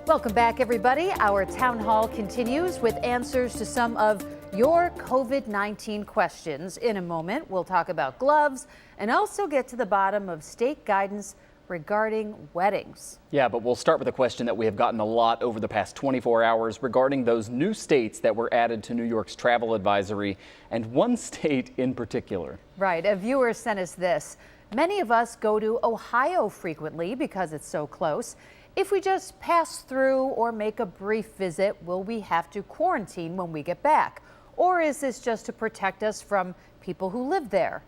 Welcome back, everybody. Our town hall continues with answers to some of your COVID-19 questions. In a moment, we'll talk about gloves and also get to the bottom of state guidance regarding weddings. Yeah, but we'll start with a question that we have gotten a lot over the past 24 hours regarding those new states that were added to New York's travel advisory, and one state in particular. Right. A viewer sent us this. Many of us go to Ohio frequently because it's so close. If we just pass through or make a brief visit, will we have to quarantine when we get back? Or is this just to protect us from people who live there?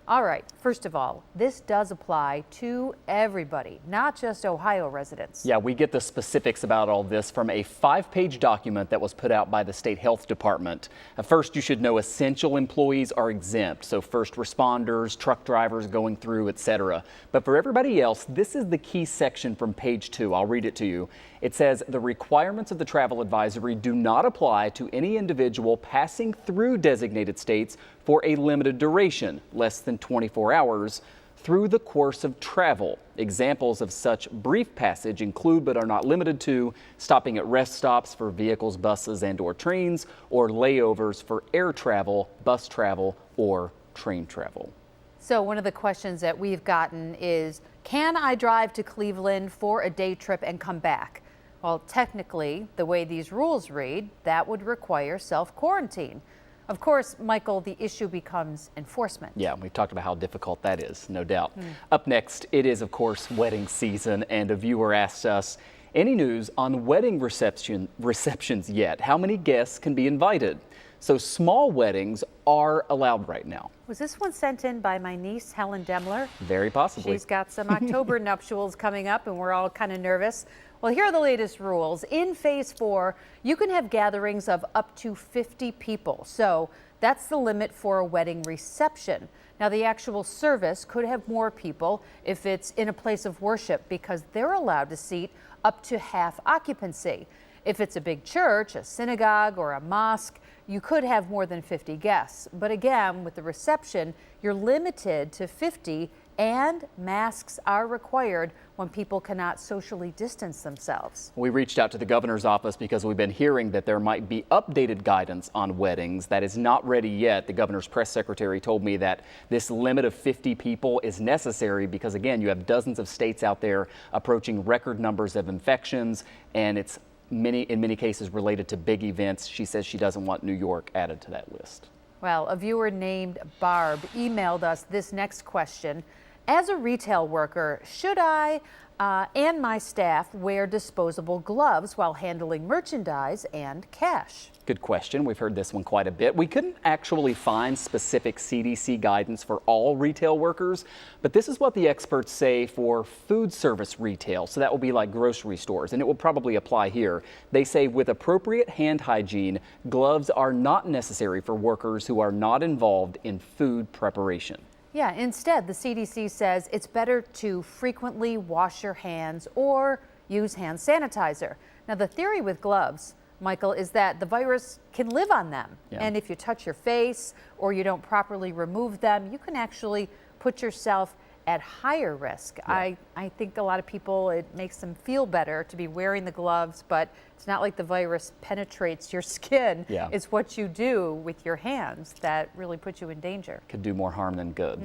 All right, first of all, this does apply to everybody, not just Ohio residents. Yeah, we get the specifics about all this from a 5-page document that was put out by the state health department. First, you should know essential employees are exempt, so first responders, truck drivers going through, etc. But for everybody else, this is the key section from page 2. I'll read it to you. It says the requirements of the travel advisory do not apply to any individual passing through designated states for a limited duration, less than 24 hours, through the course of travel. Examples of such brief passage include but are not limited to stopping at rest stops for vehicles, buses, and/or trains, or layovers for air travel, bus travel, or train travel. So one of the questions that we've gotten is, can I drive to Cleveland for a day trip and come back? Well, technically, the way these rules read, that would require self-quarantine. Of course, Michael, the issue becomes enforcement. Yeah, we've talked about how difficult that is, no doubt. Up next, it is, of course, wedding season, and a viewer asked us, any news on wedding receptions yet? How many guests can be invited? So small weddings are allowed right now. Was this one sent in by my niece, Helen Demler? Very possibly. She's got some October nuptials coming up, and we're all kind of nervous. Well, here are the latest rules. In phase 4, you can have gatherings of up to 50 people. So that's the limit for a wedding reception. Now, the actual service could have more people if it's in a place of worship, because they're allowed to seat up to half occupancy. If it's a big church, a synagogue, or a mosque, you could have more than 50 guests. But again, with the reception, you're limited to 50, and masks are required when people cannot socially distance themselves. We reached out to the governor's office because we've been hearing that there might be updated guidance on weddings. That is not ready yet. The governor's press secretary told me that this limit of 50 people is necessary because, again, you have dozens of states out there approaching record numbers of infections, and it's in many cases related to big events. She says she doesn't want New York added to that list. Well, a viewer named Barb emailed us this next question. As a retail worker, should I and my staff wear disposable gloves while handling merchandise and cash? Good question. We've heard this one quite a bit. We couldn't actually find specific CDC guidance for all retail workers, but this is what the experts say for food service retail. So that will be like grocery stores, and it will probably apply here. They say with appropriate hand hygiene, gloves are not necessary for workers who are not involved in food preparation. Yeah, instead, the CDC says it's better to frequently wash your hands or use hand sanitizer. Now, the theory with gloves, Michael, is that the virus can live on them. Yeah. And if you touch your face or you don't properly remove them, you can actually put yourself at higher risk. Yeah. I think a lot of people, it makes them feel better to be wearing the gloves, but it's not like the virus penetrates your skin. Yeah. It's what you do with your hands that really puts you in danger. Could do more harm than good.